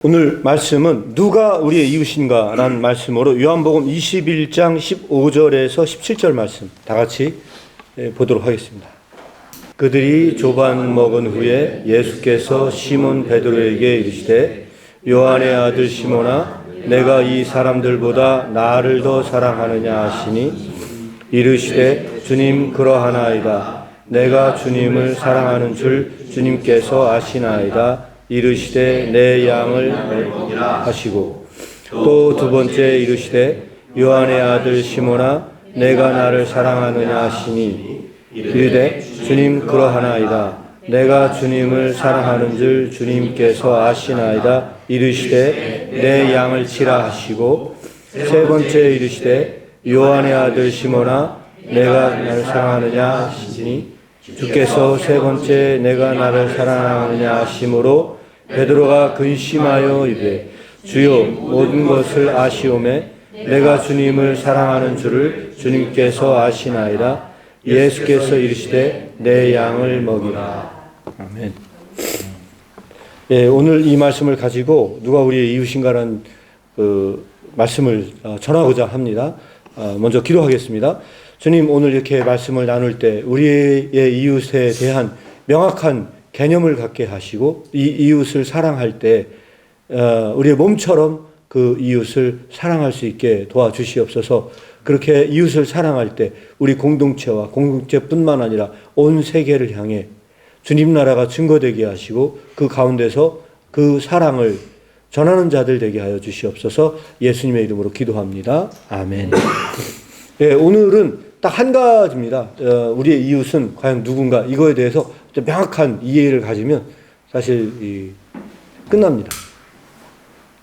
오늘 말씀은 누가 우리의 이웃인가 라는 말씀으로 요한복음 21장 15절에서 17절 말씀 다 같이 보도록 하겠습니다. 그들이 조반 먹은 후에 예수께서 시몬 베드로에게 이르시되 요한의 아들 시몬아 내가 이 사람들보다 나를 더 사랑하느냐 하시니 이르시되 주님 그러하나이다. 내가 주님을 사랑하는 줄 주님께서 아시나이다. 이르시되 내 양을 먹이라 하시고 또 두 번째 이르시되 요한의 아들 시몬아 내가 나를 사랑하느냐 하시니 이르되 주님 그러하나이다. 내가 주님을 사랑하는 줄 주님께서 아시나이다. 이르시되 내 양을 치라 하시고 세 번째 이르시되 요한의 아들 시몬아 내가 나를 사랑하느냐 하시니 주께서 세 번째 내가 나를 사랑하느냐 하심으로 베드로가 근심하여 이르되 주여 모든 것을 아시오매 내가 주님을 사랑하는 줄을 주님께서 아시나이다. 예수께서 이르시되 내 양을 먹이라. 아멘. 예, 오늘 이 말씀을 가지고 누가 우리의 이웃인가라는 말씀을 전하고자 합니다. 먼저 기도하겠습니다. 주님, 오늘 이렇게 말씀을 나눌 때 우리의 이웃에 대한 명확한 개념을 갖게 하시고 이 이웃을 사랑할 때 우리의 몸처럼 그 이웃을 사랑할 수 있게 도와주시옵소서. 그렇게 이웃을 사랑할 때 우리 공동체와 공동체뿐만 아니라 온 세계를 향해 주님 나라가 증거되게 하시고 그 가운데서 그 사랑을 전하는 자들 되게 하여 주시옵소서. 예수님의 이름으로 기도합니다. 아멘. 네, 오늘은 딱 한 가지입니다. 우리의 이웃은 과연 누군가 이거에 대해서 명확한 이해를 가지면 사실 끝납니다.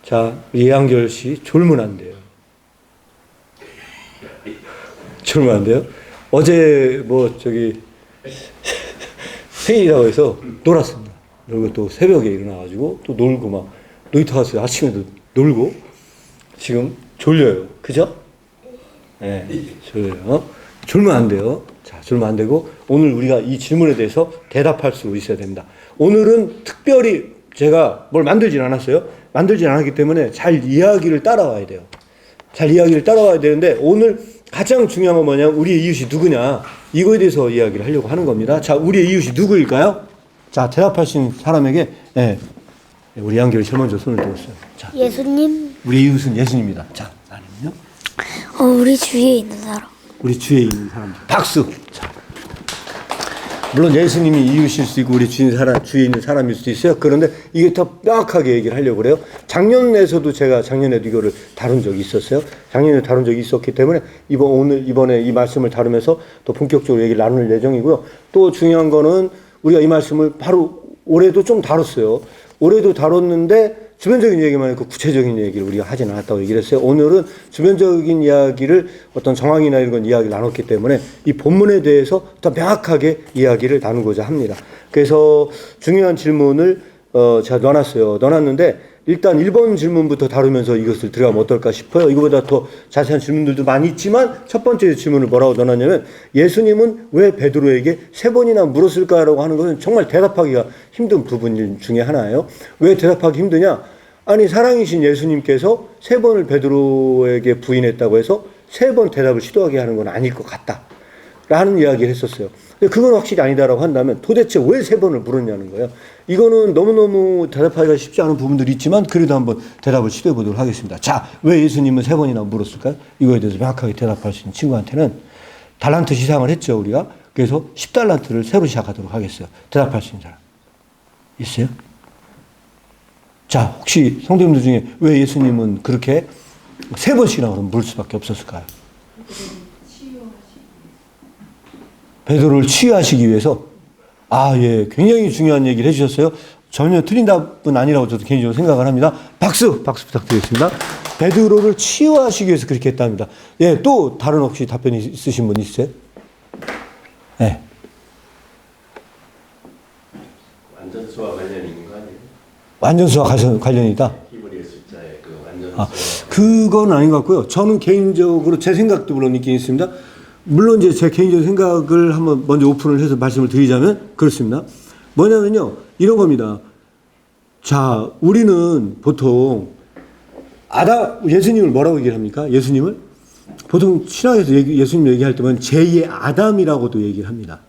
자, 예양결 씨 졸문한데요. 졸문한데요. 어제 생일이라고 해서 놀았습니다. 놀고 또 새벽에 일어나가지고 또 놀고 막 놀이터 갔어요. 아침에도 놀고 지금 졸려요. 그죠? 네, 졸려요. 졸면 안 돼요. 자, 졸면 안 되고 오늘 우리가 이 질문에 대해서 대답할 수 있어야 됩니다. 오늘은 특별히 제가 뭘 만들진 않았어요. 만들진 않았기 때문에 잘 이야기를 따라와야 돼요. 잘 이야기를 따라와야 되는데 오늘 가장 중요한 건 뭐냐면 우리의 이웃이 누구냐 이거에 대해서 이야기를 하려고 하는 겁니다. 자, 우리의 이웃이 누구일까요? 자, 대답하신 사람에게 우리 양결이 제일 먼저 손을 들었어요. 자, 예수님. 우리 이웃은 예수님입니다. 자, 나는요? 우리 주위에 있는 사람. 우리 주위에 있는 사람들. 박수. 자. 물론 예수님이 이웃일 수 있고 우리 주위에 있는 사람일 수도 있어요. 그런데 이게 더 명확하게 얘기를 하려고 그래요. 작년에도 제가 작년에도 이거를 다룬 적이 있었어요. 작년에 다룬 적이 있었기 때문에 이번에 이 말씀을 다루면서 또 본격적으로 얘기를 나눌 예정이고요. 또 중요한 거는 우리가 이 말씀을 바로 올해도 좀 다뤘어요. 올해도 다뤘는데 주변적인 얘기만 했고 구체적인 얘기를 우리가 하진 않았다고 얘기를 했어요. 오늘은 주변적인 이야기를 어떤 정황이나 이런 건 이야기를 나눴기 때문에 이 본문에 대해서 더 명확하게 이야기를 나누고자 합니다. 그래서 중요한 질문을 제가 넣어놨는데 일단 1번 질문부터 다루면서 이것을 들어가면 어떨까 싶어요. 이거보다 더 자세한 질문들도 많이 있지만 첫 번째 질문을 뭐라고 넣어놨냐면 예수님은 왜 베드로에게 3번이나 물었을까라고 하는 것은 정말 대답하기가 힘든 부분 중에 하나예요. 왜 대답하기 힘드냐? 아니, 사랑이신 예수님께서 3번을 베드로에게 부인했다고 해서 3번 대답을 시도하게 하는 건 아닐 것 같다 라는 이야기를 했었어요. 근데 그건 확실히 아니다라고 한다면 도대체 왜 3번을 물었냐는 거예요. 이거는 너무너무 대답하기가 쉽지 않은 부분들이 있지만 그래도 한번 대답을 시도해 보도록 하겠습니다. 자, 왜 예수님은 3번이나 물었을까요? 이거에 대해서 명확하게 대답할 수 있는 친구한테는 달란트 시상을 했죠, 우리가. 그래서 10달란트를 새로 시작하도록 하겠어요. 대답할 수 있는 사람 있어요? 자, 혹시 성도님들 중에 왜 예수님은 그렇게 3번씩이나 물을 수밖에 없었을까요? 베드로를 치유하시기 위해서. 예, 굉장히 중요한 얘기를 해주셨어요. 전혀 틀린 답은 아니라고 저도 개인적으로 생각을 합니다. 박수 부탁드리겠습니다. 베드로를 치유하시기 위해서 그렇게 했답니다. 예, 또 다른 혹시 답변이 있으신 분 있으세요? 네. 완전수와 관련이 있는 거 아니에요? 완전수와 관련이다? 히브리의 숫자의 그 완전수와. 그건 아닌 것 같고요. 저는 개인적으로 제 생각도 물론 있긴 있습니다. 물론 이제 제 개인적인 생각을 한번 먼저 오픈을 해서 말씀을 드리자면 그렇습니다. 뭐냐면요, 이런 겁니다. 자, 우리는 보통 예수님을 뭐라고 얘기를 합니까? 예수님을 보통 신학에서 예수님 얘기할 때면 제2의 아담이라고도 얘기를 합니다.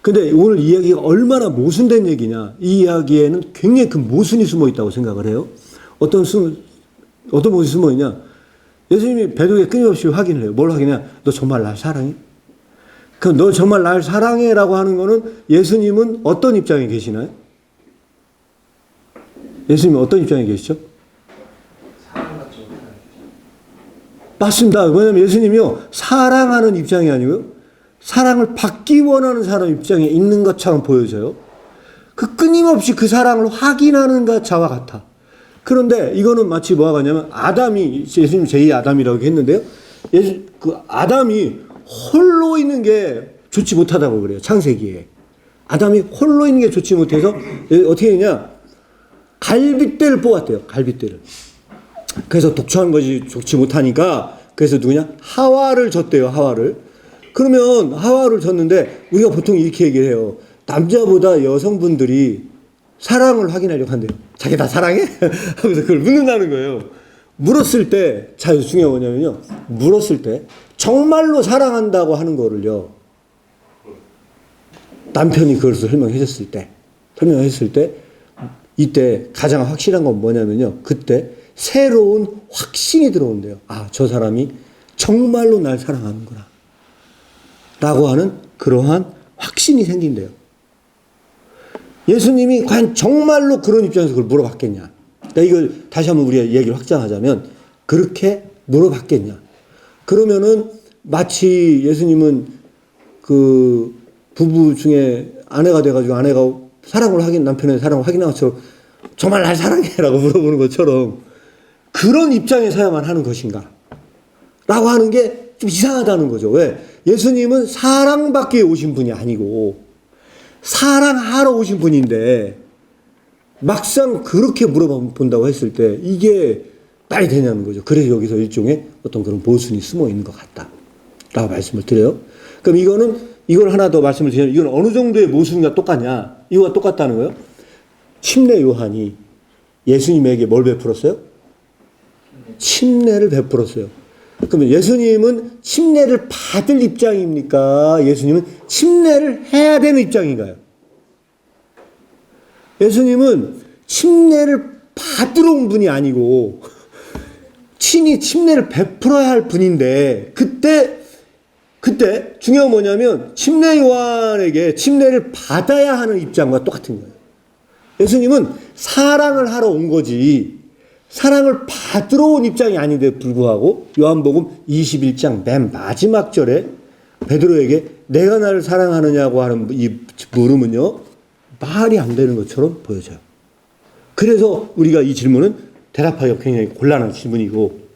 근데 오늘 이 이야기가 얼마나 모순된 얘기냐? 이 이야기에는 굉장히 큰 모순이 숨어 있다고 생각을 해요. 어떤 모순이 숨어 있냐? 예수님이 베드로에게 끊임없이 확인을 해요. 뭘 확인해? 너 정말 날 사랑해? 그럼 너 정말 날 사랑해라고 하는 거는 예수님은 어떤 입장에 계시나요? 예수님은 어떤 입장에 계시죠? 맞습니다. 왜냐하면 예수님이요, 사랑하는 입장이 아니고요, 사랑을 받기 원하는 사람 입장에 있는 것처럼 보여져요. 그 끊임없이 그 사랑을 확인하는 자와 같아. 그런데 이거는 마치 뭐가 같냐면, 예수님 제2 아담이라고 했는데요, 그 아담이 홀로 있는 게 좋지 못하다고 그래요. 창세기에. 아담이 홀로 있는 게 좋지 못해서 어떻게 했냐? 갈빗대를 뽑았대요. 갈빗대를. 그래서 독초한 것이 좋지 못하니까 그래서 누구냐? 하와를 줬대요. 하와를. 그러면 하와를 줬는데 우리가 보통 이렇게 얘기를 해요. 남자보다 여성분들이 사랑을 확인하려고 한대요. 자기 다 사랑해? 하면서 그걸 묻는다는 거예요. 물었을 때, 자, 중요한 거냐면요. 물었을 때 정말로 사랑한다고 하는 거를요. 남편이 그걸 설명했을 때 이때 가장 확실한 건 뭐냐면요. 그때 새로운 확신이 들어온대요. 아, 저 사람이 정말로 날 사랑하는구나. 라고 하는 그러한 확신이 생긴대요. 예수님이 과연 정말로 그런 입장에서 그걸 물어봤겠냐. 그러니까 이걸 다시 한번 우리가 얘기를 확장하자면 그렇게 물어봤겠냐. 그러면은 마치 예수님은 그 부부 중에 아내가 돼가지고 아내가 남편의 사랑을 확인한 것처럼 정말 날 사랑해라고 물어보는 것처럼 그런 입장에서야만 하는 것인가? 라고 하는 게 좀 이상하다는 거죠. 왜? 예수님은 사랑받기 위해 오신 분이 아니고 사랑하러 오신 분인데 막상 그렇게 물어본다고 했을 때 이게 말이 되냐는 거죠. 그래서 여기서 일종의 어떤 그런 모순이 숨어 있는 것 같다. 라고 말씀을 드려요. 그럼 이걸 하나 더 말씀을 드리면 이건 어느 정도의 모순과 똑같냐? 이거와 똑같다는 거예요. 침례 요한이 예수님에게 뭘 베풀었어요? 침례를 베풀었어요. 그러면 예수님은 침례를 받을 입장입니까? 예수님은 침례를 해야 되는 입장인가요? 예수님은 침례를 받으러 온 분이 아니고 친히 침례를 베풀어야 할 분인데 그때 중요한 뭐냐면 침례 요한에게 침례를 받아야 하는 입장과 똑같은 거예요. 예수님은 사랑을 하러 온 거지 사랑을 받으러 온 입장이 아닌데 불구하고 요한복음 21장 맨 마지막 절에 베드로에게 내가 나를 사랑하느냐고 하는 이 물음은요 말이 안 되는 것처럼 보여져요. 그래서 우리가 이 질문은 대답하기가 굉장히 곤란한 질문이고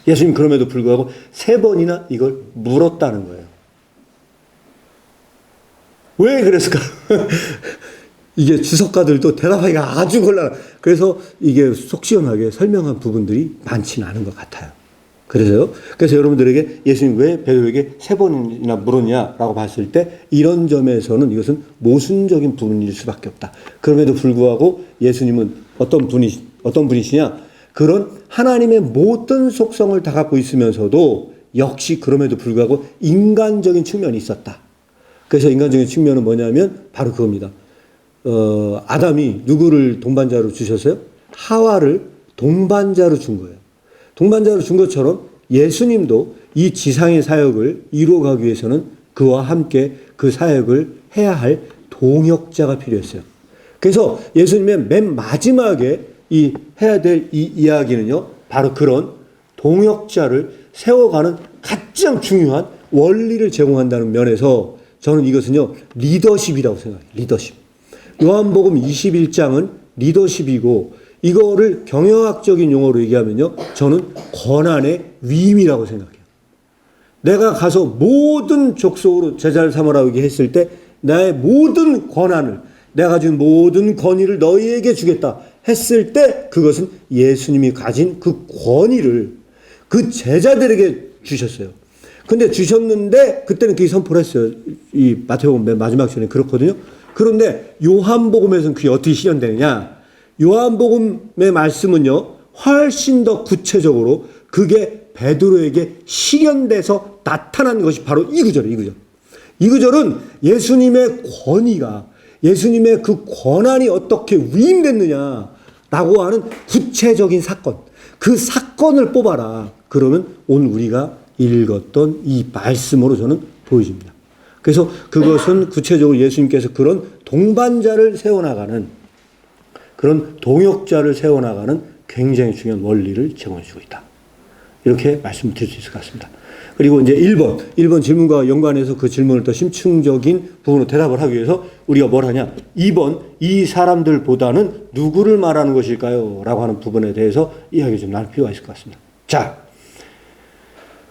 예수님 그럼에도 불구하고 3번이나 이걸 물었다는 거예요. 왜 그랬을까? 이게 주석가들도 대답하기가 아주 곤란해. 그래서 이게 속 시원하게 설명한 부분들이 많지는 않은 것 같아요. 그래서 여러분들에게 예수님 왜 베드로에게 3번이나 물었냐라고 봤을 때 이런 점에서는 이것은 모순적인 부분일 수밖에 없다. 그럼에도 불구하고 예수님은 어떤 분이시냐? 그런 하나님의 모든 속성을 다 갖고 있으면서도 역시 그럼에도 불구하고 인간적인 측면이 있었다. 그래서 인간적인 측면은 뭐냐면 바로 그겁니다. 아담이 누구를 동반자로 주셨어요? 하와를 동반자로 준 거예요. 동반자로 준 것처럼 예수님도 이 지상의 사역을 이루어가기 위해서는 그와 함께 그 사역을 해야 할 동역자가 필요했어요. 그래서 예수님의 맨 마지막에 해야 될 이 이야기는요, 바로 그런 동역자를 세워가는 가장 중요한 원리를 제공한다는 면에서 저는 이것은요, 리더십이라고 생각해요. 리더십. 요한복음 21장은 리더십이고 이거를 경영학적인 용어로 얘기하면요. 저는 권한의 위임이라고 생각해요. 내가 가서 모든 족속으로 제자를 삼으라고 얘기했을 때 나의 모든 권한을 내가 가진 모든 권위를 너희에게 주겠다 했을 때 그것은 예수님이 가진 그 권위를 그 제자들에게 주셨어요. 근데 주셨는데 그때는 그게 선포를 했어요. 이 마태복음 맨 마지막 절에 그렇거든요. 그런데 요한복음에서는 그게 어떻게 실현되느냐? 요한복음의 말씀은요, 훨씬 더 구체적으로 그게 베드로에게 실현돼서 나타난 것이 바로 이 구절이에요, 이 구절. 이 구절은 예수님의 권위가, 예수님의 그 권한이 어떻게 위임됐느냐라고 하는 구체적인 사건, 그 사건을 뽑아라. 그러면 오늘 우리가 읽었던 이 말씀으로 저는 보여집니다. 그래서 그것은 구체적으로 예수님께서 그런 동반자를 세워나가는, 그런 동역자를 세워나가는 굉장히 중요한 원리를 제공해 주고 있다. 이렇게 말씀을 드릴 수 있을 것 같습니다. 그리고 이제 1번 질문과 연관해서 그 질문을 더 심층적인 부분으로 대답을 하기 위해서 우리가 뭘 하냐? 2번, 이 사람들보다는 누구를 말하는 것일까요? 라고 하는 부분에 대해서 이야기 좀 나눌 필요가 있을 것 같습니다. 자,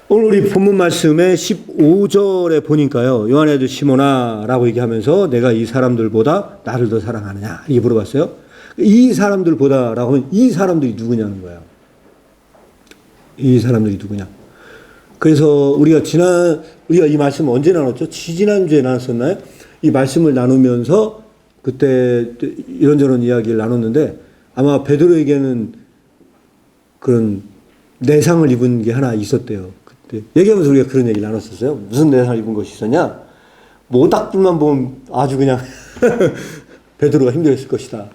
오늘 우리 본문 말씀의 15절에 보니까요, 요한의 아들 시몬아 라고 얘기하면서 내가 이 사람들보다 나를 더 사랑하느냐 이렇게 물어봤어요. 이 사람들보다 라고 하면 이 사람들이 누구냐는 거예요. 이 사람들이 누구냐. 그래서 우리가 이 말씀을 언제 나눴죠? 지지난주에 나눴었나요? 이 말씀을 나누면서 그때 이런저런 이야기를 나눴는데 아마 베드로에게는 그런 내상을 입은 게 하나 있었대요. 그때 얘기하면서 우리가 그런 얘기를 나눴었어요. 무슨 내상을 입은 것이 있었냐? 모닥불만 보면 아주 그냥 베드로가 힘들었을 것이다.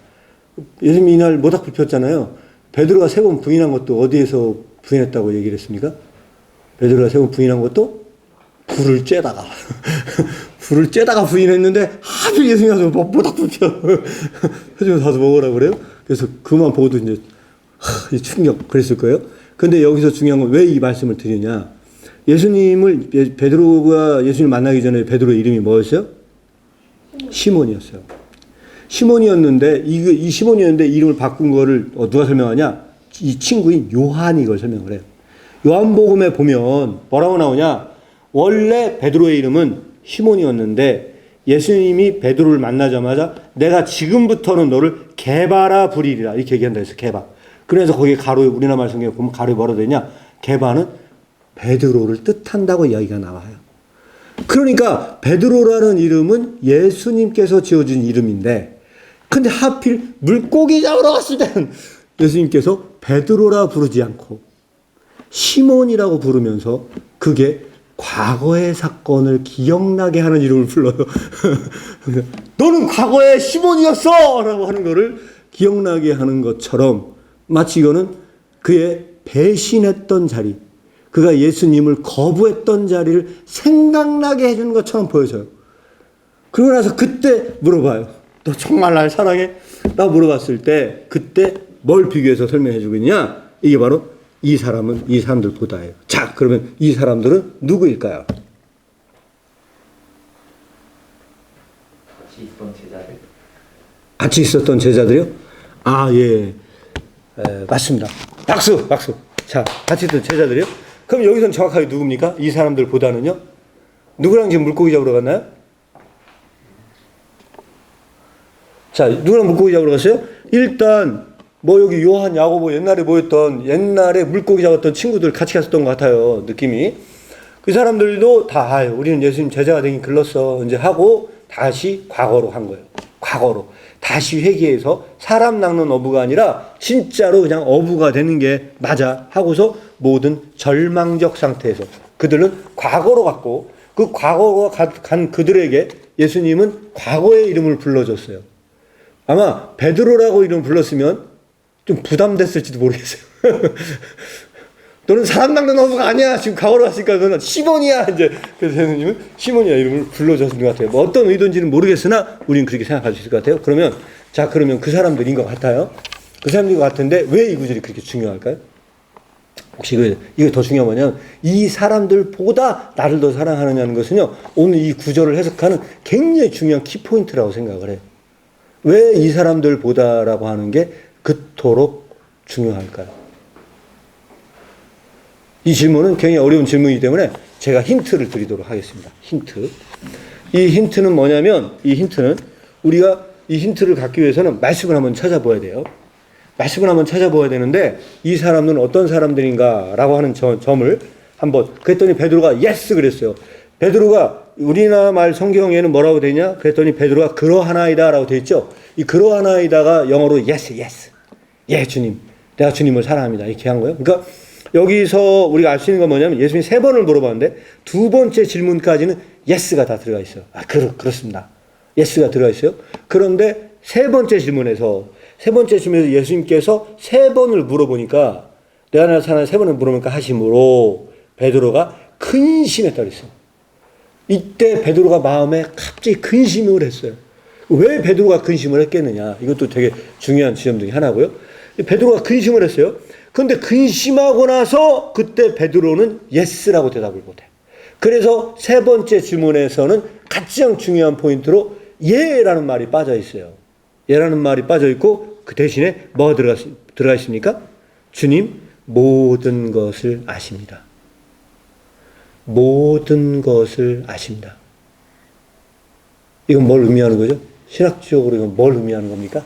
예수님이 이날 모닥불 폈잖아요. 베드로가 3번 부인한 것도 어디에서 부인했다고 얘기를 했습니까? 베드로가 3번 부인한 것도 불을 쬐다가 부인했는데 하필 예수님이 가서 모닥불 펴 해주면 사서 먹으라고 그래요. 그래서 그만 보고도 이제 충격 그랬을 거예요. 근데 여기서 중요한 건 왜 이 말씀을 드리냐? 베드로가 예수님을 만나기 전에 베드로의 이름이 뭐였어요? 시몬이었어요. 시몬이었는데 이 시몬이었는데 이름을 바꾼 거를 누가 설명하냐? 이 친구인 요한이 이걸 설명을 해요. 요한복음에 보면 뭐라고 나오냐? 원래 베드로의 이름은 시몬이었는데 예수님이 베드로를 만나자마자 내가 지금부터는 너를 게바라 부리리라 이렇게 얘기한다 해서 게바. 그래서 거기에 가로에 우리나라 말씀에 보면 가로에 뭐라 되냐? 게바는 베드로를 뜻한다고 이야기가 나와요. 그러니까 베드로라는 이름은 예수님께서 지어준 이름인데 근데 하필 물고기 잡으러 갔을 때는 예수님께서 베드로라 부르지 않고 시몬이라고 부르면서 그게 과거의 사건을 기억나게 하는 이름을 불러요. 너는 과거에 시몬이었어! 라고 하는 거를 기억나게 하는 것처럼 마치 이거는 그의 배신했던 자리, 그가 예수님을 거부했던 자리를 생각나게 해주는 것처럼 보여져요. 그러고 나서 그때 물어봐요. 너 정말 날 사랑해? 라고 물어봤을 때 그때 뭘 비교해서 설명해 주고 있냐? 이게 바로 이 사람들보다예요. 자, 그러면 이 사람들은 누구일까요? 같이 있던 제자들. 같이 있었던 제자들이요? 아, 예. 맞습니다. 박수! 자, 같이 있던 제자들이요? 그럼 여기서는 정확하게 누굽니까? 이 사람들보다는요? 누구랑 지금 물고기 잡으러 갔나요? 자, 누구랑 물고기 잡으러 갔어요? 일단 여기 요한, 야고보 옛날에 물고기 잡았던 친구들 같이 갔었던 것 같아요. 느낌이. 그 사람들도 다 우리는 예수님 제자가 되긴 글렀어. 이제 하고 다시 과거로 한 거예요. 과거로. 다시 회개해서 사람 낚는 어부가 아니라 진짜로 그냥 어부가 되는 게 맞아 하고서 모든 절망적 상태에서 그들은 과거로 갔고 그 과거로 간 그들에게 예수님은 과거의 이름을 불러줬어요. 아마 베드로라고 이름 불렀으면 좀 부담됐을지도 모르겠어요. 너는 사람 낚는 어부가 아니야. 지금 과거로 갔으니까 너는 시몬이야. 이제 그래서 예수님은 시몬이야 이름을 불러줬는 것 같아요. 어떤 의도인지는 모르겠으나 우리는 그렇게 생각할 수 있을 것 같아요. 그러면 그 사람들인 것 같아요. 그 사람들인 것 같은데 왜 이 구절이 그렇게 중요할까요? 혹시 이거 더 중요한 거냐면 이 사람들보다 나를 더 사랑하느냐는 것은요. 오늘 이 구절을 해석하는 굉장히 중요한 키포인트라고 생각을 해요. 왜 이 사람들보다라고 하는 게 그토록 중요할까요? 이 질문은 굉장히 어려운 질문이기 때문에 제가 힌트를 드리도록 하겠습니다. 이 힌트는 뭐냐면 우리가 이 힌트를 갖기 위해서는 말씀을 한번 찾아봐야 돼요. 말씀을 한번 찾아봐야 되는데 이 사람들은 어떤 사람들인가라고 하는 점을 한번 그랬더니 베드로가 예스 그랬어요. 베드로가 우리나라 말 성경에는 뭐라고 되냐? 그랬더니 베드로가 그러하나이다 라고 되어 있죠. 이 그러하나이다가 영어로 yes, yes. 예, 주님. 내가 주님을 사랑합니다. 이렇게 한 거예요. 그러니까 여기서 우리가 알 수 있는 건 뭐냐면 예수님이 3번을 물어봤는데 두 번째 질문까지는 yes가 다 들어가 있어요. 아, 그렇습니다. yes가 들어가 있어요. 그런데 세 번째 질문에서 예수님께서 3번을 물어보니까 내가 나를 사랑하는 3번을 물어보니까 하심으로 베드로가 근심했다 그랬어요. 이때 베드로가 마음에 갑자기 근심을 했어요. 왜 베드로가 근심을 했겠느냐. 이것도 되게 중요한 지점 중에 하나고요. 베드로가 근심을 했어요. 그런데 근심하고 나서 그때 베드로는 예스라고 대답을 못해요. 그래서 세 번째 질문에서는 가장 중요한 포인트로 예라는 말이 빠져 있어요. 예라는 말이 빠져 있고 그 대신에 뭐가 들어가 있습니까? 주님 모든 것을 아십니다. 모든 것을 아십니다. 이건 뭘 의미하는 거죠? 신학적으로 이건 뭘 의미하는 겁니까?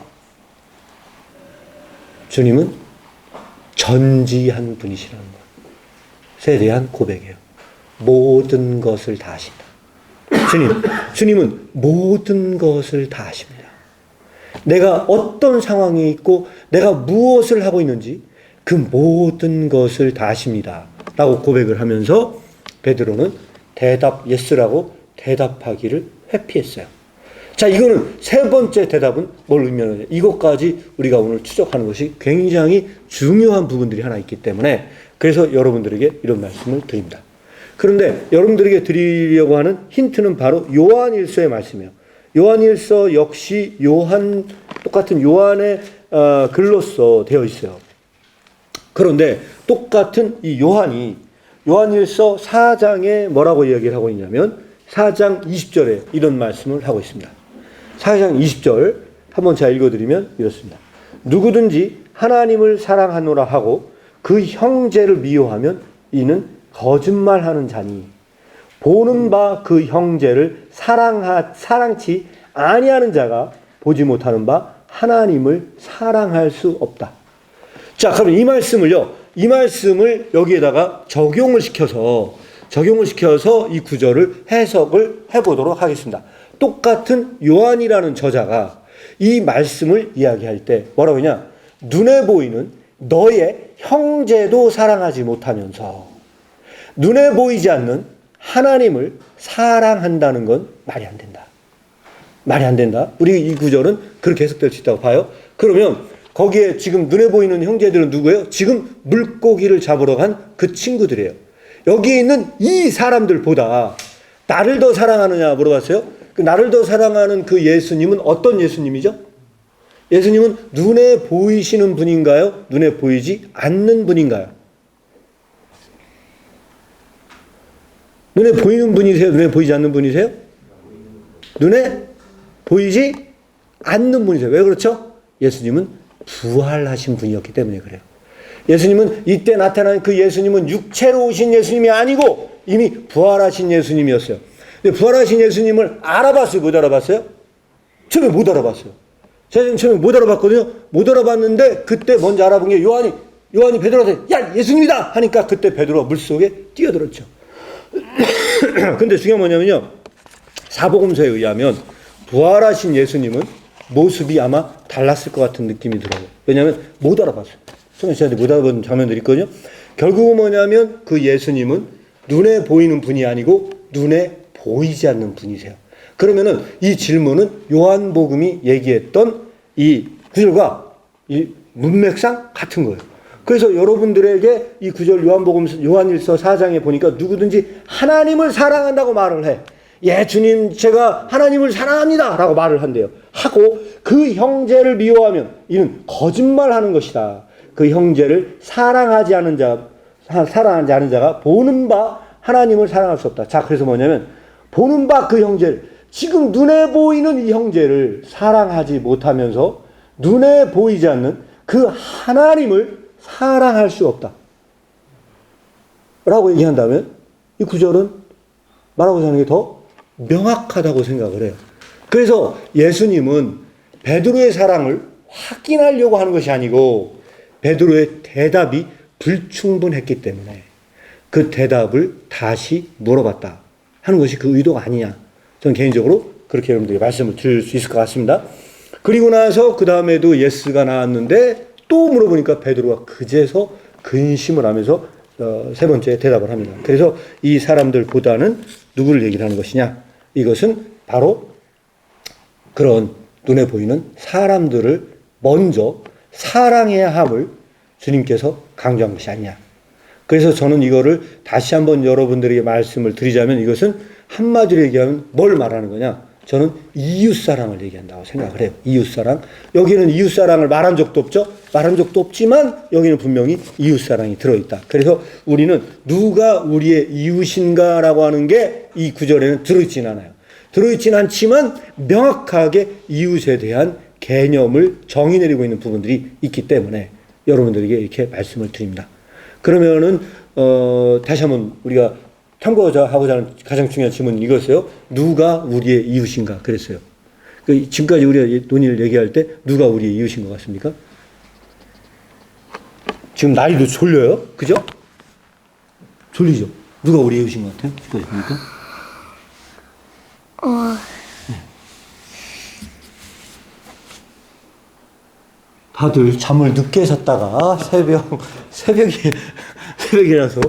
주님은 전지한 분이시라는 것에 대한 고백이에요. 모든 것을 다 아신다. 주님은 모든 것을 다 아십니다. 내가 어떤 상황에 있고 내가 무엇을 하고 있는지 그 모든 것을 다 아십니다. 라고 고백을 하면서 베드로는 예스라고 대답하기를 회피했어요. 자, 이거는 세 번째 대답은 뭘 의미하느냐. 이것까지 우리가 오늘 추적하는 것이 굉장히 중요한 부분들이 하나 있기 때문에 그래서 여러분들에게 이런 말씀을 드립니다. 그런데 여러분들에게 드리려고 하는 힌트는 바로 요한일서의 말씀이에요. 요한일서 역시 똑같은 요한의 글로서 되어 있어요. 그런데 똑같은 이 요한이 요한일서 4장에 뭐라고 이야기를 하고 있냐면 4장 20절에 이런 말씀을 하고 있습니다. 4장 20절 한번 제가 읽어드리면 이렇습니다. 누구든지 하나님을 사랑하노라 하고 그 형제를 미워하면 이는 거짓말하는 자니 보는 바 그 형제를 사랑치 아니하는 자가 보지 못하는 바 하나님을 사랑할 수 없다. 자, 그럼 이 말씀을 여기에다가 적용을 시켜서 이 구절을 해석을 해보도록 하겠습니다. 똑같은 요한이라는 저자가 이 말씀을 이야기할 때 뭐라고 하냐? 눈에 보이는 너의 형제도 사랑하지 못하면서 눈에 보이지 않는 하나님을 사랑한다는 건 말이 안 된다. 말이 안 된다. 우리 이 구절은 그렇게 해석될 수 있다고 봐요. 그러면 거기에 지금 눈에 보이는 형제들은 누구예요? 지금 물고기를 잡으러 간 그 친구들이에요. 여기에 있는 이 사람들보다 나를 더 사랑하느냐 물어봤어요. 그 나를 더 사랑하는 그 예수님은 어떤 예수님이죠? 예수님은 눈에 보이시는 분인가요? 눈에 보이지 않는 분인가요? 눈에 보이는 분이세요? 눈에 보이지 않는 분이세요? 눈에 보이지 않는 분이세요. 왜 그렇죠? 예수님은 부활하신 분이었기 때문에 그래요. 예수님은 이때 나타난 그 예수님은 육체로 오신 예수님이 아니고 이미 부활하신 예수님이었어요. 근데 부활하신 예수님을 알아봤어요? 못 알아봤어요? 처음에 못 알아봤어요. 제가 처음에 못 알아봤거든요. 못 알아봤는데 그때 먼저 알아본 게 요한이 베드로한테 야 예수님이다 하니까 그때 베드로가 물속에 뛰어들었죠. 근데 중요한 뭐냐면요. 사복음서에 의하면 부활하신 예수님은 모습이 아마 달랐을 것 같은 느낌이 들어요. 왜냐하면 못 알아봤어요. 처음에 저한테 못 알아본 장면들이 있거든요. 결국은 뭐냐면 그 예수님은 눈에 보이는 분이 아니고 눈에 보이지 않는 분이세요. 그러면은 이 질문은 요한복음이 얘기했던 이 구절과 이 문맥상 같은 거예요. 그래서 여러분들에게 이 구절 요한일서 4장에 보니까 누구든지 하나님을 사랑한다고 말을 해. 예, 주님, 제가 하나님을 사랑합니다. 라고 말을 한대요. 하고 그 형제를 미워하면 이는 거짓말하는 것이다. 그 형제를 사랑하지 않은 자가 보는 바 하나님을 사랑할 수 없다. 자, 그래서 뭐냐면 보는 바 그 형제를 지금 눈에 보이는 이 형제를 사랑하지 못하면서 눈에 보이지 않는 그 하나님을 사랑할 수 없다. 라고 얘기한다면 이 구절은 말하고자 하는 게 더 명확하다고 생각을 해요. 그래서 예수님은 베드로의 사랑을 확인하려고 하는 것이 아니고 베드로의 대답이 불충분했기 때문에 그 대답을 다시 물어봤다 하는 것이 그 의도가 아니냐. 저는 개인적으로 그렇게 여러분들에게 말씀을 드릴 수 있을 것 같습니다. 그리고 나서 그 다음에도 예스가 나왔는데 또 물어보니까 베드로가 그제서 근심을 하면서 세 번째 대답을 합니다. 그래서 이 사람들보다는 누구를 얘기를 하는 것이냐? 이것은 바로 그런 눈에 보이는 사람들을 먼저 사랑해야 함을 주님께서 강조한 것이 아니냐. 그래서 저는 이거를 다시 한번 여러분들에게 말씀을 드리자면 이것은 한마디로 얘기하면 뭘 말하는 거냐? 저는 이웃사랑을 얘기한다고 생각을 해요. 이웃사랑. 여기는 이웃사랑을 말한 적도 없죠? 말한 적도 없지만 여기는 분명히 이웃사랑이 들어있다. 그래서 우리는 누가 우리의 이웃인가라고 하는 게 이 구절에는 들어있진 않아요. 들어있진 않지만 명확하게 이웃에 대한 개념을 정의 내리고 있는 부분들이 있기 때문에 여러분들에게 이렇게 말씀을 드립니다. 그러면은 다시 한번 우리가 탐구하고자 하는 가장 중요한 질문은 이거였어요. 누가 우리의 이웃인가 그랬어요. 지금까지 우리가 논의를 얘기할 때 누가 우리의 이웃인 것 같습니까? 지금 나이도 졸려요? 그죠? 졸리죠? 누가 우리의 이웃인 것 같아요? 지금까지 보니까? 다들 잠을 늦게 잤다가 새벽이라서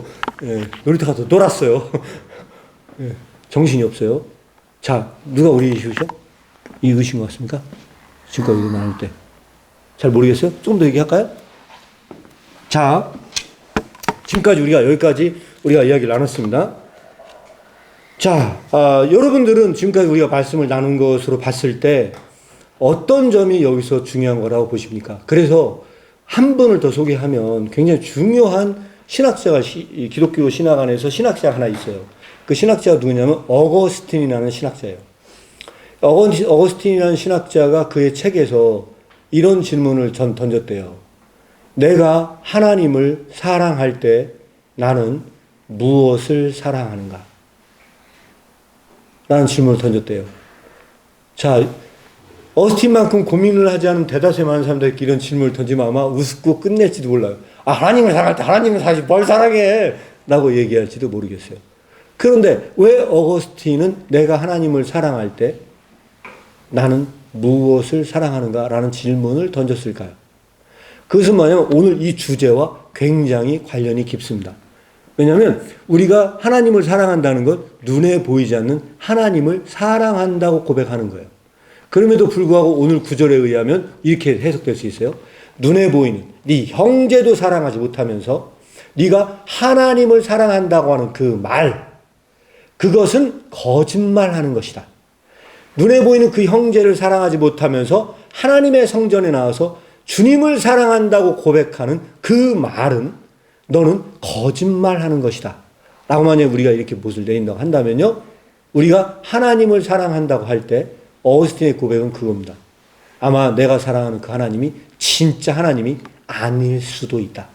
놀이터 가서 놀았어요. 정신이 없어요. 자, 누가 우리 이웃이죠? 이웃인 것 같습니까? 지금까지 나눌 때. 잘 모르겠어요? 조금 더 얘기할까요? 자, 지금까지 여기까지 우리가 이야기를 나눴습니다. 자, 여러분들은 지금까지 우리가 말씀을 나눈 것으로 봤을 때 어떤 점이 여기서 중요한 거라고 보십니까? 그래서 한 분을 더 소개하면 굉장히 중요한 신학자가 기독교 신학 안에서 신학자가 하나 있어요. 그 신학자가 누구냐면 어거스틴이라는 신학자예요. 어거스틴이라는 신학자가 그의 책에서 이런 질문을 던졌대요. 내가 하나님을 사랑할 때 나는 무엇을 사랑하는가? 라는 질문을 던졌대요. 자, 어스틴만큼 고민을 하지 않은 대다수의 많은 사람들에게 이런 질문을 던지면 아마 우습고 끝낼지도 몰라요. 하나님을 사랑할 때 하나님을 사실 뭘 사랑해? 라고 얘기할지도 모르겠어요. 그런데 왜 어거스틴은 내가 하나님을 사랑할 때 나는 무엇을 사랑하는가? 라는 질문을 던졌을까요? 그것은 뭐냐면 오늘 이 주제와 굉장히 관련이 깊습니다. 왜냐하면 우리가 하나님을 사랑한다는 건 눈에 보이지 않는 하나님을 사랑한다고 고백하는 거예요. 그럼에도 불구하고 오늘 구절에 의하면 이렇게 해석될 수 있어요. 눈에 보이는 네 형제도 사랑하지 못하면서 네가 하나님을 사랑한다고 하는 그 말, 그것은 거짓말하는 것이다. 눈에 보이는 그 형제를 사랑하지 못하면서 하나님의 성전에 나와서 주님을 사랑한다고 고백하는 그 말은 너는 거짓말하는 것이다. 라고 만약에 우리가 이렇게 못을 내린다고 한다면요, 우리가 하나님을 사랑한다고 할 때 어거스틴의 고백은 그겁니다. 아마 내가 사랑하는 그 하나님이 진짜 하나님이 아닐 수도 있다.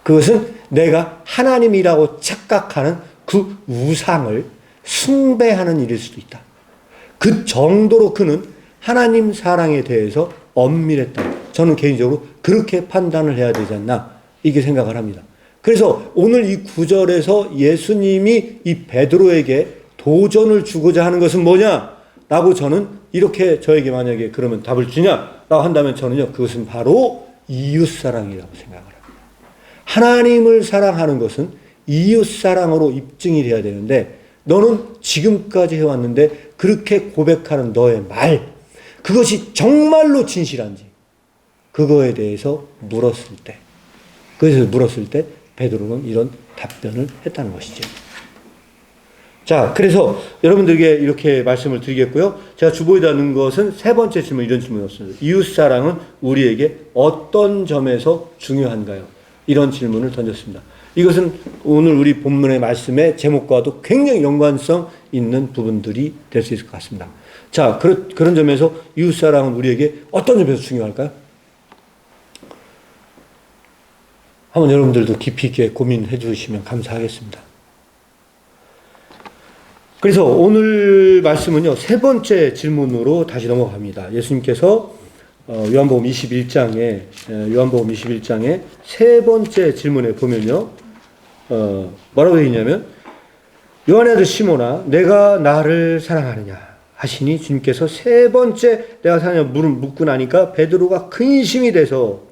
그것은 내가 하나님이라고 착각하는 그 우상을 숭배하는 일일 수도 있다. 그 정도로 그는 하나님 사랑에 대해서 엄밀했다. 저는 개인적으로 그렇게 판단을 해야 되지 않나 이렇게 생각을 합니다. 그래서 오늘 이 구절에서 예수님이 이 베드로에게 도전을 주고자 하는 것은 뭐냐? 라고 저는 이렇게 저에게 만약에 그러면 답을 주냐? 라고 한다면 저는요, 그것은 바로 이웃사랑이라고 생각을 합니다. 하나님을 사랑하는 것은 이웃사랑으로 입증이 돼야 되는데 너는 지금까지 해왔는데 그렇게 고백하는 너의 말, 그것이 정말로 진실한지 그거에 대해서 물었을 때, 베드로는 이런 답변을 했다는 것이죠. 자, 그래서 여러분들에게 이렇게 말씀을 드리겠고요. 제가 주보에다 넣은 것은 세 번째 질문, 이런 질문이었습니다. 이웃사랑은 우리에게 어떤 점에서 중요한가요? 이런 질문을 던졌습니다. 이것은 오늘 우리 본문의 말씀의 제목과도 굉장히 연관성 있는 부분들이 될 수 있을 것 같습니다. 자, 그런 점에서 이웃사랑은 우리에게 어떤 점에서 중요할까요? 한번 여러분들도 깊이 있게 고민해 주시면 감사하겠습니다. 그래서 오늘 말씀은요, 세 번째 질문으로 다시 넘어갑니다. 예수님께서 요한복음 21장에 세 번째 질문에 보면요, 뭐라고 되어 있냐면, 요한의 아들 시몬아, 내가 나를 사랑하느냐? 하시니 주님께서 세 번째 내가 사느냐 묻고 나니까 베드로가 근심이 돼서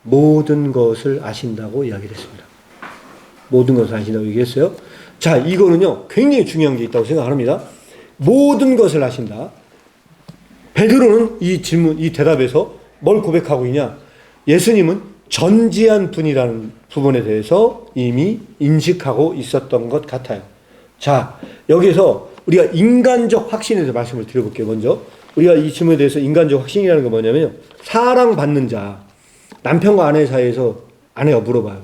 모든 것을 아신다고 이야기를 했습니다. 모든 것을 아신다고 얘기했어요. 자, 이거는요 굉장히 중요한 게 있다고 생각합니다. 모든 것을 아신다. 베드로는 이 질문, 이 대답에서 뭘 고백하고 있냐? 예수님은 전지한 분이라는 부분에 대해서 이미 인식하고 있었던 것 같아요. 자, 여기서 우리가 인간적 확신에 대해서 말씀을 드려볼게요. 먼저 우리가 이 질문에 대해서 인간적 확신이라는 게 뭐냐면요, 사랑받는 자. 남편과 아내 사이에서 아내가 물어봐요.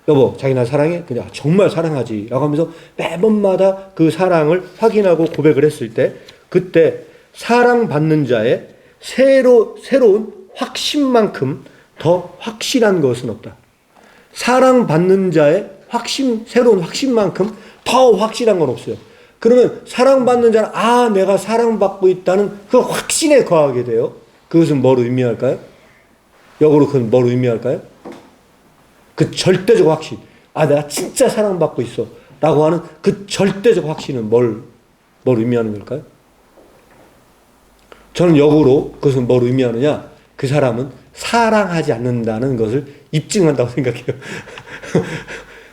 여보, 자기 나 사랑해? 그냥 정말 사랑하지 라고 하면서 매번마다 그 사랑을 확인하고 고백을 했을 때, 그때 사랑받는 자의 새로운 확신만큼 더 확실한 것은 없다. 사랑받는 자의 새로운 확신만큼 더 확실한 건 없어요. 그러면 사랑받는 자는 내가 사랑받고 있다는 그 확신에 거하게 돼요. 그것은 뭘 의미할까요? 역으로 그건 뭘 의미할까요? 그 절대적 확신. 내가 진짜 사랑받고 있어 라고 하는 그 절대적 확신은 뭘 의미하는 걸까요? 저는 역으로 그것은 뭘 의미하느냐? 그 사람은 사랑하지 않는다는 것을 입증한다고 생각해요.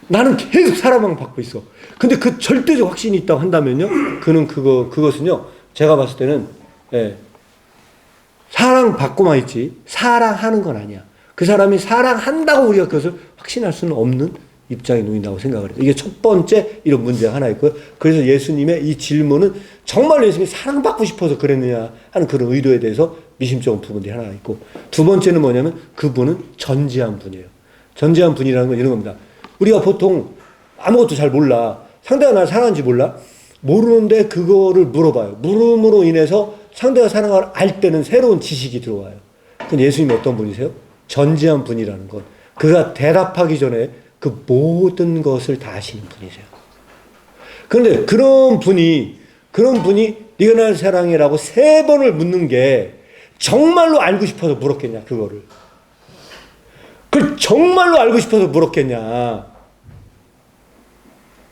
나는 계속 사랑만 받고 있어. 근데 그 절대적 확신이 있다고 한다면요, 그것은요, 제가 봤을 때는, 사랑받고만 있지, 사랑하는 건 아니야. 그 사람이 사랑한다고 우리가 그것을 확신할 수는 없는 입장에 놓인다고 생각을 해요. 이게 첫 번째 이런 문제가 하나 있고요. 그래서 예수님의 이 질문은 정말로 예수님이 사랑받고 싶어서 그랬느냐 하는 그런 의도에 대해서 미심쩍은 부분들이 하나 있고, 두 번째는 뭐냐면 그분은 전지한 분이에요. 전지한 분이라는 건 이런 겁니다. 우리가 보통 아무것도 잘 몰라. 상대가 나를 사랑하는지 몰라? 모르는데 그거를 물어봐요. 물음으로 인해서 상대가 사랑을 알 때는 새로운 지식이 들어와요. 근데 예수님이 어떤 분이세요? 전지한 분이라는 건 그가 대답하기 전에 그 모든 것을 다 아시는 분이세요. 그런데 그런 분이 네가 나를 사랑해라고 3번을 묻는 게 정말로 알고 싶어서 물었겠냐, 그거를. 그걸 정말로 알고 싶어서 물었겠냐.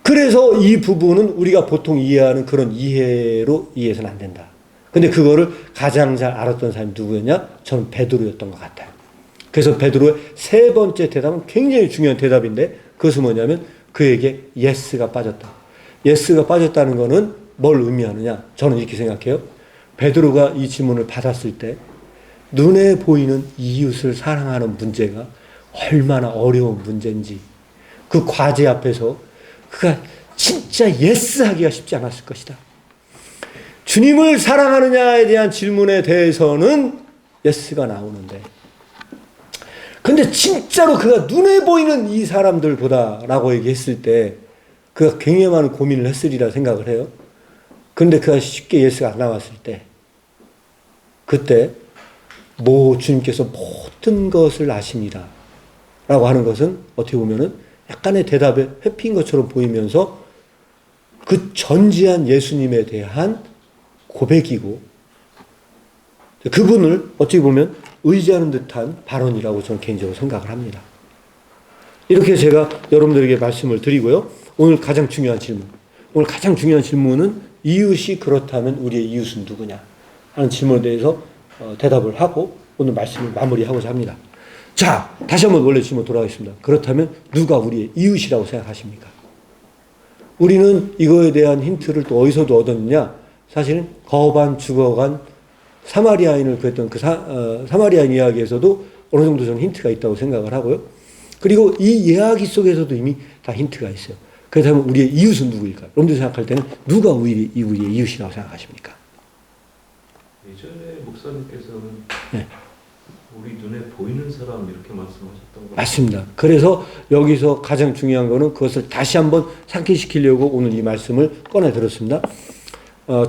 그래서 이 부분은 우리가 보통 이해하는 그런 이해로 이해해서는 안 된다. 근데 그거를 가장 잘 알았던 사람이 누구였냐? 저는 베드로였던 것 같아요. 그래서 베드로의 3번째 대답은 굉장히 중요한 대답인데, 그것은 뭐냐면 그에게 예스가 빠졌다. 예스가 빠졌다는 것은 뭘 의미하느냐? 저는 이렇게 생각해요. 베드로가 이 질문을 받았을 때 눈에 보이는 이웃을 사랑하는 문제가 얼마나 어려운 문제인지, 그 과제 앞에서 그가 진짜 예스 하기가 쉽지 않았을 것이다. 주님을 사랑하느냐에 대한 질문에 대해서는 예스가 나오는데, 근데 진짜로 그가 눈에 보이는 이 사람들보다라고 얘기했을 때 그가 굉장히 많은 고민을 했으리라 생각을 해요. 근데 그가 쉽게 예스가 안 나왔을 때, 그때 주님께서 모든 것을 아십니다 라고 하는 것은 어떻게 보면은 약간의 대답에 회피인 것처럼 보이면서 그 전지한 예수님에 대한 고백이고, 그분을 어떻게 보면 의지하는 듯한 발언이라고 저는 개인적으로 생각을 합니다. 이렇게 제가 여러분들에게 말씀을 드리고요. 오늘 가장 중요한 질문은 이웃이 그렇다면 우리의 이웃은 누구냐 하는 질문에 대해서 대답을 하고 오늘 말씀을 마무리하고자 합니다. 자, 다시 한번 원래 질문 돌아가겠습니다. 그렇다면 누가 우리의 이웃이라고 생각하십니까? 우리는 이거에 대한 힌트를 또 어디서도 얻었느냐? 사실은 거반 죽어간 사마리아인을 구했던 사마리아인 이야기에서도 어느 정도 저는 힌트가 있다고 생각을 하고요. 그리고 이 이야기 속에서도 이미 다 힌트가 있어요. 그렇다면 우리의 이웃은 누구일까요? 여러분들 생각할 때는 누가 우리의 이웃이라고 생각하십니까? 예전에 목사님께서는 네. 우리 눈에 보이는 사람 이렇게 말씀하셨던 거 맞습니다. 그래서 여기서 가장 중요한 거는 그것을 다시 한번 상기시키려고 오늘 이 말씀을 꺼내 들었습니다.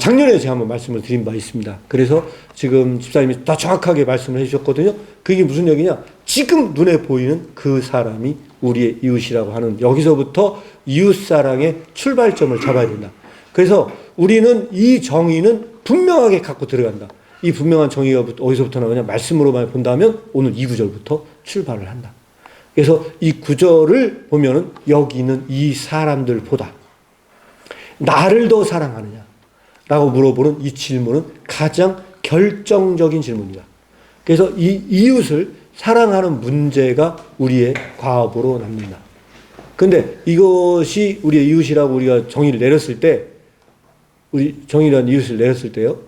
작년에 제가 한번 말씀을 드린 바 있습니다. 그래서 지금 집사님이 더 정확하게 말씀을 해주셨거든요. 그게 무슨 얘기냐? 지금 눈에 보이는 그 사람이 우리의 이웃이라고 하는, 여기서부터 이웃사랑의 출발점을 잡아야 된다. 그래서 우리는 이 정의는 분명하게 갖고 들어간다. 이 분명한 정의가 어디서부터 나오냐? 말씀으로만 본다면 오늘 이 구절부터 출발을 한다. 그래서 이 구절을 보면은 여기 있는 이 사람들보다 나를 더 사랑하느냐, 라고 물어보는 이 질문은 가장 결정적인 질문이다. 그래서 이 이웃을 사랑하는 문제가 우리의 과업으로 남는다. 근데 이것이 우리의 이웃이라고 우리가 정의를 내렸을 때, 우리 정의란 이웃을 내렸을 때요,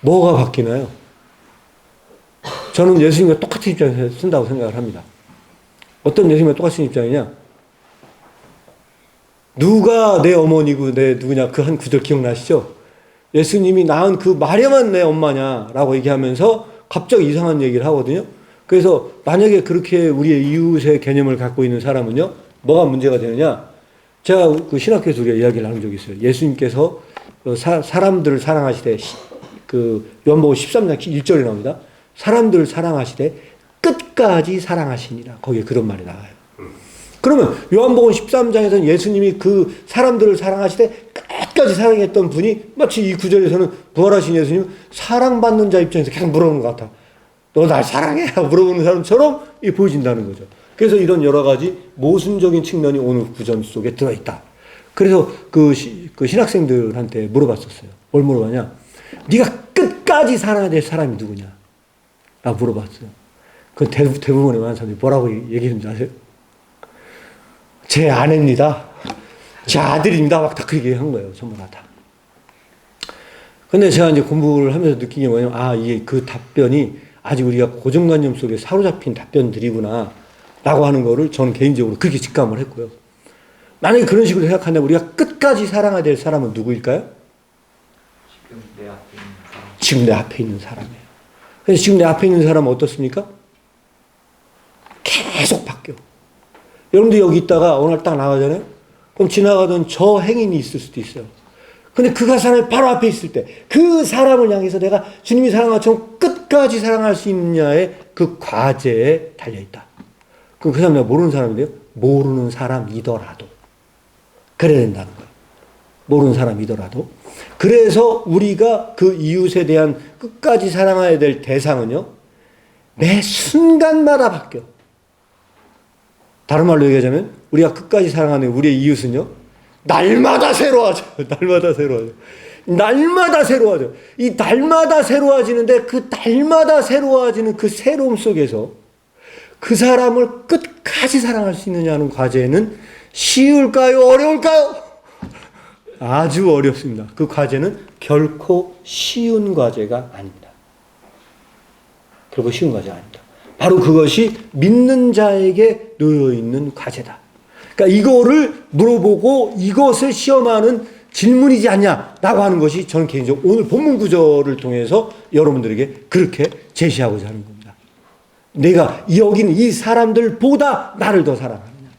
뭐가 바뀌나요? 저는 예수님과 똑같은 입장에서 쓴다고 생각을 합니다. 어떤 예수님과 똑같은 입장이냐? 누가 내 어머니고 내 누구냐, 그 한 구절 기억나시죠? 예수님이 낳은 그 마리아만 내 엄마냐라고 얘기하면서 갑자기 이상한 얘기를 하거든요. 그래서 만약에 그렇게 우리의 이웃의 개념을 갖고 있는 사람은요, 뭐가 문제가 되느냐? 제가 그 신학교에서 우리가 이야기를 나눈 적이 있어요. 예수님께서 사람들을 사랑하시되, 그 요한복음 13장 1절에 나옵니다. 사람들을 사랑하시되 끝까지 사랑하시니라. 거기에 그런 말이 나와요. 그러면 요한복음 13장에서는 예수님이 그 사람들을 사랑하시되 끝까지 사랑했던 분이 마치 이 구절에서는 부활하신 예수님 사랑받는 자 입장에서 계속 물어보는 것 같아. 너 날 사랑해? 물어보는 사람처럼 보여진다는 거죠. 그래서 이런 여러 가지 모순적인 측면이 오늘 구절 속에 들어있다. 그래서 그 신학생들한테 물어봤었어요. 뭘 물어봤냐? 네가 끝까지 살아야 될 사람이 누구냐? 라고 물어봤어요. 그 대부분의 많은 사람들이 뭐라고 얘기했는지 아세요? 제 아내입니다. 제 아들입니다. 막 다 그렇게 한 거예요. 전부 다. 근데 제가 이제 공부를 하면서 느낀 게 뭐냐면, 아, 이게 그 답변이 아직 우리가 고정관념 속에 사로잡힌 답변들이구나. 라고 하는 거를 저는 개인적으로 그렇게 직감을 했고요. 만약에 그런 식으로 생각한다면 우리가 끝까지 사랑해야 될 사람은 누구일까요? 지금 내 앞에 있는 사람이에요. 그래서 지금 내 앞에 있는 사람은 어떻습니까? 계속 바뀌어. 여러분들 여기 있다가 오늘 딱 나가잖아요? 그럼 지나가던 저 행인이 있을 수도 있어요. 근데 그 사람이 바로 앞에 있을 때 그 사람을 향해서 내가 주님이 사랑한 것처럼 끝까지 사랑할 수 있느냐의 그 과제에 달려있다. 그럼 그 사람 내가 모르는 사람인데요? 모르는 사람이더라도. 그래야 된다는 거예요. 모르는 사람이더라도. 그래서 우리가 그 이웃에 대한 끝까지 사랑해야 될 대상은요, 매 순간마다 바뀌어. 다른 말로 얘기하자면 우리가 끝까지 사랑하는 우리의 이웃은요, 날마다 새로워져. 날마다 새로워져. 날마다 새로워져. 이 날마다 새로워지는데 그 날마다 새로워지는 그 새로움 속에서 그 사람을 끝까지 사랑할 수 있느냐는 과제는 쉬울까요? 어려울까요? 아주 어렵습니다. 그 과제는 결코 쉬운 과제가 아닙니다. 결코 쉬운 과제가 아닙니다. 바로 그것이 믿는 자에게 놓여있는 과제다. 그러니까 이거를 물어보고 이것을 시험하는 질문이지 않냐라고 하는 것이 저는 개인적으로 오늘 본문 구절을 통해서 여러분들에게 그렇게 제시하고자 하는 겁니다. 내가 여기는 이 사람들보다 나를 더 사랑하느냐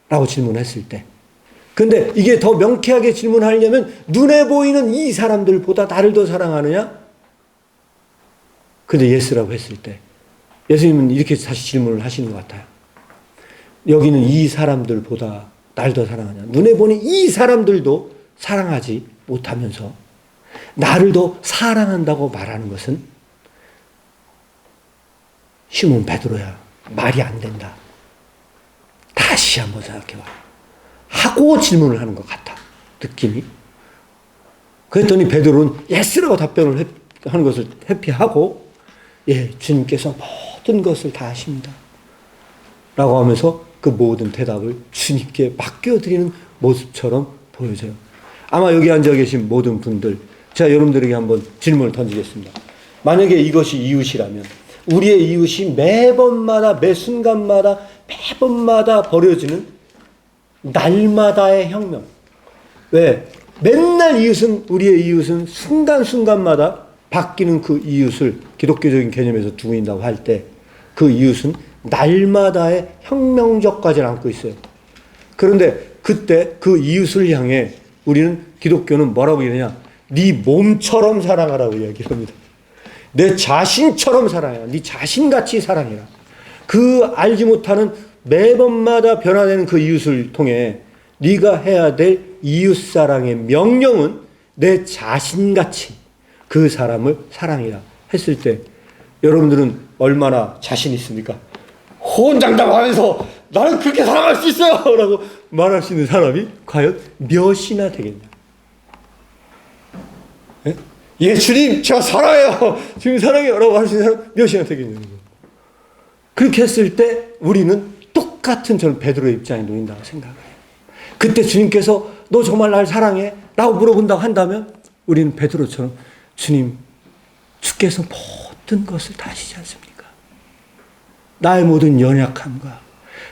라고 질문했을 때, 근데 이게 더 명쾌하게 질문하려면 눈에 보이는 이 사람들보다 나를 더 사랑하느냐? 근데 예스라고 했을 때 예수님은 이렇게 다시 질문을 하시는 것 같아요. 여기는 이 사람들보다 날 더 사랑하냐? 눈에 보니 이 사람들도 사랑하지 못하면서 나를 더 사랑한다고 말하는 것은 시몬 베드로야, 말이 안 된다. 다시 한번 생각해봐. 하고 질문을 하는 것 같아. 느낌이. 그랬더니 베드로는 예스라고 답변을 하는 것을 회피하고, 예, 주님께서 모든 것을 다 아십니다. 라고 하면서 그 모든 대답을 주님께 맡겨드리는 모습처럼 보여져요. 아마 여기 앉아 계신 모든 분들, 제가 여러분들에게 한번 질문을 던지겠습니다. 만약에 이것이 이웃이라면, 우리의 이웃이 매번마다, 매 순간마다, 매번마다 벌어지는 날마다의 혁명. 왜? 맨날 우리의 이웃은 순간순간마다 바뀌는 그 이웃을 기독교적인 개념에서 두고 있다고 할 때, 그 이웃은 날마다의 혁명적 과제를 안고 있어요. 그런데 그때 그 이웃을 향해 우리는, 기독교는 뭐라고 얘기하냐? 네 몸처럼 사랑하라고 이야기를 합니다. 내 자신처럼 사랑해라. 네 자신같이 사랑해라. 그 알지 못하는 매번마다 변화되는 그 이웃을 통해 네가 해야 될 이웃사랑의 명령은 내 자신같이 그 사람을 사랑해라 했을 때 여러분들은 얼마나 자신 있습니까? 호언장담하면서 나는 그렇게 사랑할 수 있어요! 라고 말할 수 있는 사람이 과연 몇이나 되겠냐? 예? 예, 주님, 제가 사랑해요. 주님 사랑해요. 라고 할 수 있는 사람 몇이나 되겠냐고. 그렇게 했을 때 우리는 똑같은 저는 베드로의 입장에 놓인다고 생각해요. 그때 주님께서 너 정말 날 사랑해? 라고 물어본다고 한다면 우리는 베드로처럼 주님, 주께서 모든 것을 다 아시지 않습니까? 나의 모든 연약함과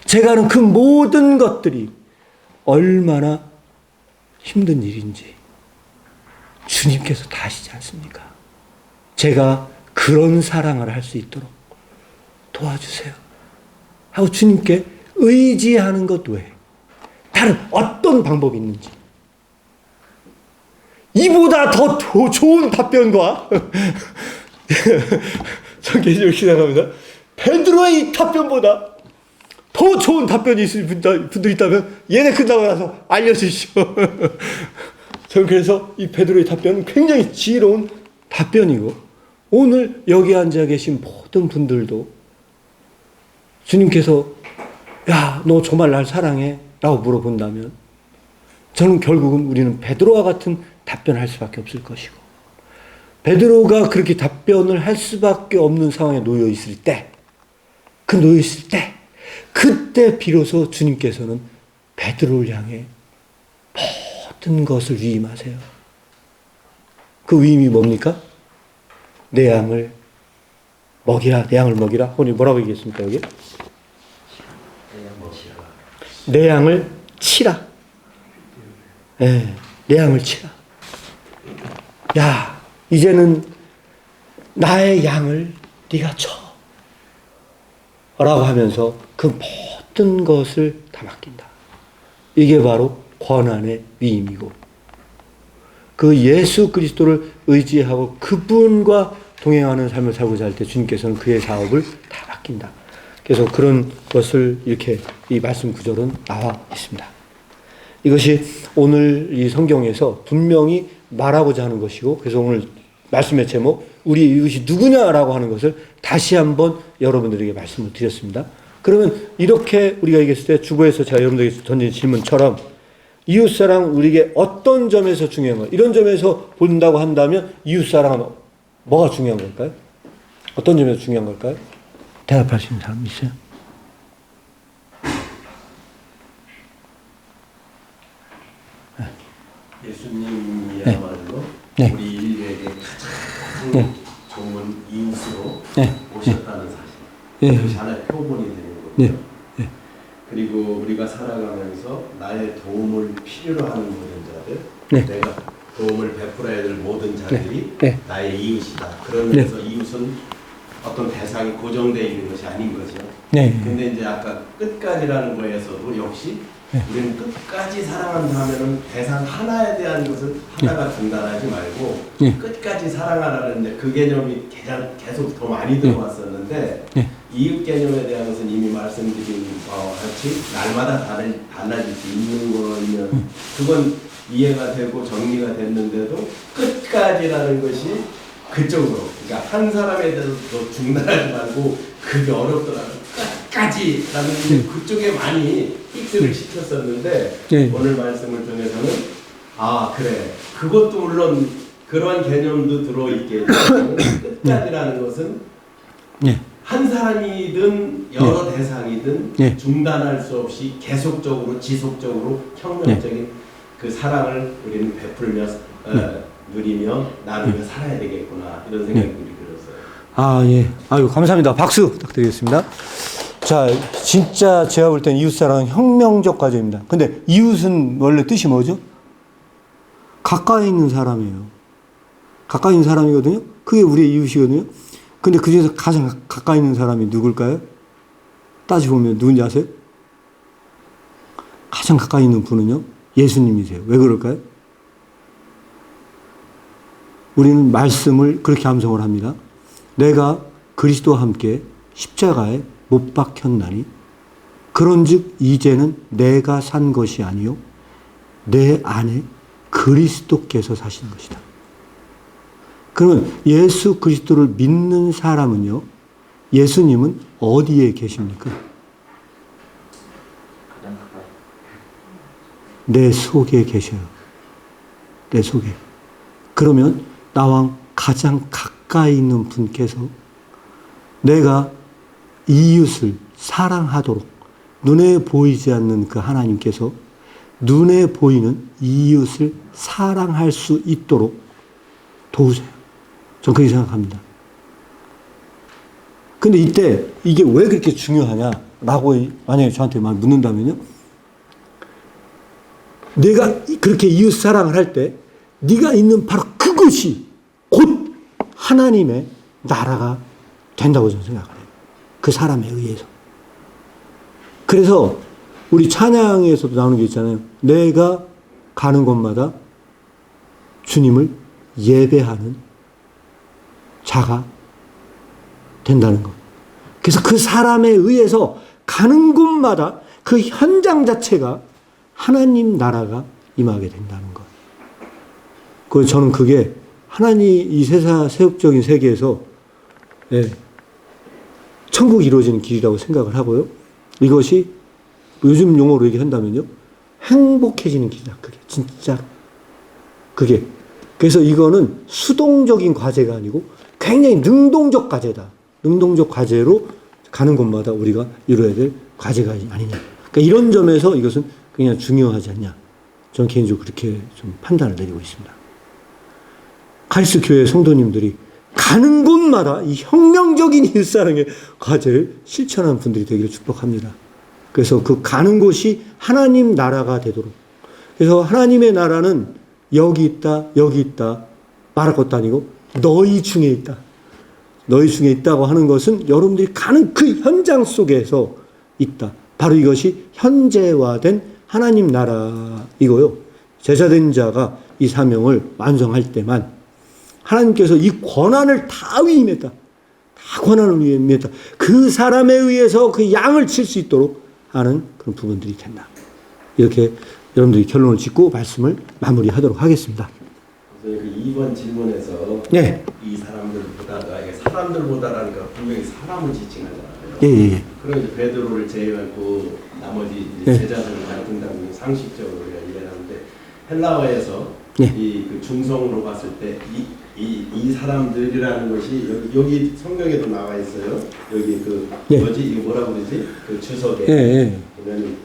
제가 하는 그 모든 것들이 얼마나 힘든 일인지 주님께서 다 아시지 않습니까? 제가 그런 사랑을 할 수 있도록 도와주세요 하고 주님께 의지하는 것 외에 다른 어떤 방법이 있는지, 이보다 더 좋은 답변과 전 개인적으로 생각합니다. 베드로의 이 답변보다 더 좋은 답변이 있을 분들이 있다면 얘네 끝나고 나서 알려주시오. 저는 그래서 이 베드로의 답변은 굉장히 지혜로운 답변이고, 오늘 여기 앉아 계신 모든 분들도 주님께서 야, 너 정말 날 사랑해? 라고 물어본다면 저는 결국은 우리는 베드로와 같은 답변을 할 수밖에 없을 것이고, 베드로가 그렇게 답변을 할 수밖에 없는 상황에 놓여 있을 때, 그때 비로소 주님께서는 베드로를 향해 모든 것을 위임하세요. 그 위임이 뭡니까? 내 양을 먹이라, 내 양을 먹이라. 오늘 뭐라고 얘기했습니까, 여기? 내 양을 치라. 네, 내 양을 치라. 야, 이제는 나의 양을 네가 쳐. 라고 하면서 그 모든 것을 다 맡긴다. 이게 바로 권한의 위임이고, 그 예수 그리스도를 의지하고 그분과 동행하는 삶을 살고자 할 때 주님께서는 그의 사업을 다 맡긴다. 그래서 그런 것을 이렇게 이 말씀 구절은 나와 있습니다. 이것이 오늘 이 성경에서 분명히 말하고자 하는 것이고, 그래서 오늘 말씀의 제목, 우리 이웃이 누구냐라고 하는 것을 다시 한번 여러분들에게 말씀을 드렸습니다. 그러면 이렇게 우리가 얘기했을 때 주보에서 제가 여러분들에게 던진 질문처럼 이웃사랑 우리에게 어떤 점에서 중요한 것, 이런 점에서 본다고 한다면 이웃사랑은 뭐가 중요한 걸까요? 어떤 점에서 중요한 걸까요? 대답할 수 있는 사람 있어요? 예수님이야말로 네. 우리 인류에게 가장 네. 좋은 이웃으로 네. 오셨다는 사실. 네. 그것이 하나의 표본이 되는 거죠. 네. 네. 그리고 우리가 살아가면서 나의 도움을 필요로 하는 모든 자들, 네. 내가 도움을 베풀어야 될 모든 자들이 네. 나의 이웃이다. 그러면서 이웃은 어떤 대상이 고정되어 있는 것이 아닌 거죠. 네. 근데 이제 아까 끝까지라는 거에서도 역시 네. 우리는 끝까지 사랑한다 하면은 대상 하나에 대한 것을 하다가 중단하지 말고 네. 끝까지 사랑하라는데 그 개념이 계속 더 많이 들어왔었는데 네. 이웃 개념에 대한 것은 이미 말씀드린 바와 같이 날마다 달라질 수 있는 거면 그건 이해가 되고 정리가 됐는데도 끝까지라는 것이 그쪽으로, 그러니까 한 사람에 대해서 중단하지 말고 그게 어렵더라도 끝까지라는 게 그쪽에 많이 픽스를 시켰었는데 네. 오늘 말씀을 통해서는 아 그래, 그것도 물론 그런 개념도 들어있겠지만 끝까지라는 것은 네. 한 사람이든 여러 대상이든 네. 중단할 수 없이 계속적으로 지속적으로 혁명적인 그 사랑을 우리는 베풀며 누리며 나누며 살아야 되겠구나, 이런 생각이 들었어요. 아, 예. 아유, 감사합니다. 박수 부탁드리겠습니다. 자, 진짜 제가 볼 땐 이웃사랑은 혁명적 과제입니다. 근데 이웃은 원래 뜻이 뭐죠? 가까이 있는 사람이에요. 가까이 있는 사람이거든요. 그게 우리의 이웃이거든요. 근데 그 중에서 가장 가까이 있는 사람이 누굴까요? 따지보면 누군지 아세요? 가장 가까이 있는 분은요, 예수님이세요. 왜 그럴까요? 우리는 말씀을 그렇게 암송을 합니다. 내가 그리스도와 함께 십자가에 못 박혔나니 그런즉 이제는 내가 산 것이 아니요 내 안에 그리스도께서 사시는 것이다. 그러면 예수 그리스도를 믿는 사람은요, 예수님은 어디에 계십니까? 내 속에 계셔요. 내 속에. 그러면 나와 가장 가까이 있는 분께서 내가 이웃을 사랑하도록 눈에 보이지 않는 그 하나님께서 눈에 보이는 이웃을 사랑할 수 있도록 도우세요. 저는 그렇게 생각합니다. 근데 이때 이게 왜 그렇게 중요하냐라고 만약에 저한테 말 묻는다면요. 내가 그렇게 이웃 사랑을 할 때 네가 있는 바로 그곳이 곧 하나님의 나라가 된다고 저는 생각을 해요. 그 사람에 의해서. 그래서 우리 찬양에서도 나오는 게 있잖아요. 내가 가는 곳마다 주님을 예배하는 자가 된다는 것. 그래서 그 사람에 의해서 가는 곳마다 그 현장 자체가 하나님 나라가 임하게 된다는 것. 그래서 저는 그게 하나님 이 세속적인 세계에서 천국이 이루어지는 길이라고 생각을 하고요. 이것이 요즘 용어로 얘기한다면요. 행복해지는 길이다. 그게 진짜 그게. 그래서 이거는 수동적인 과제가 아니고 굉장히 능동적 과제다. 능동적 과제로 가는 곳마다 우리가 이루어야 될 과제가 아니냐. 그러니까 이런 점에서 이것은 그냥 중요하지 않냐. 저는 개인적으로 그렇게 좀 판단을 내리고 있습니다. 카리스 교회 성도님들이 가는 곳마다 이 혁명적인 이웃사랑의 과제를 실천하는 분들이 되기를 축복합니다. 그래서 그 가는 곳이 하나님 나라가 되도록. 그래서 하나님의 나라는 여기 있다, 여기 있다 말할 것도 아니고 너희 중에 있다. 너희 중에 있다고 하는 것은 여러분들이 가는 그 현장 속에서 있다. 바로 이것이 현재화된 하나님 나라이고요. 제자된 자가 이 사명을 완성할 때만 하나님께서 이 권한을 다 위임했다. 다 권한을 위임했다. 그 사람에 의해서 그 양을 칠 수 있도록 하는 그런 부분들이 된다. 이렇게 여러분들이 결론을 짓고 말씀을 마무리하도록 하겠습니다. 그래서 그 2번 질문에서 네. 이 사람들보다가 이게 사람들보다라니까 분명히 사람을 지칭하잖아요. 예. 그럼 이제 베드로를 제외하고 나머지 네. 제자들을 가르친다면 상식적으로 우리가 이해하는데 헬라어에서 네. 이 그 중성으로 봤을 때 이 사람들이라는 것이 여기 성경에도 나와 있어요. 여기 그 네. 뭐지 이게 뭐라고 그러지? 그 주석에 예. 보면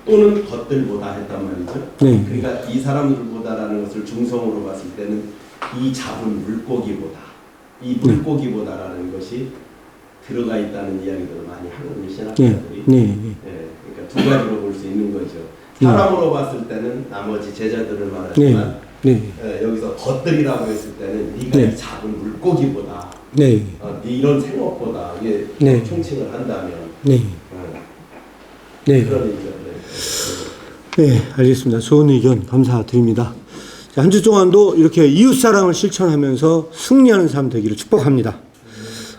또는 것들보다 했단 말이죠. 네. 그러니까 이 사람들보다라는 것을 중성으로 봤을 때는 이 잡은 물고기보다 이 물고기보다라는 것이 들어가 있다는 이야기들을 많이 하거든요. 신학자들이. 그러니까 두 가지로 볼 수 있는 거죠. 사람으로 봤을 때는 나머지 제자들을 말하지만 여기서 것들이라고 했을 때는 네가 이 작은 물고기보다 이런 생업보다 이게 총칭을 한다면 그런 의미죠. 네, 알겠습니다. 좋은 의견 감사드립니다. 한 주 동안도 이렇게 이웃사랑을 실천하면서 승리하는 삶 되기를 축복합니다.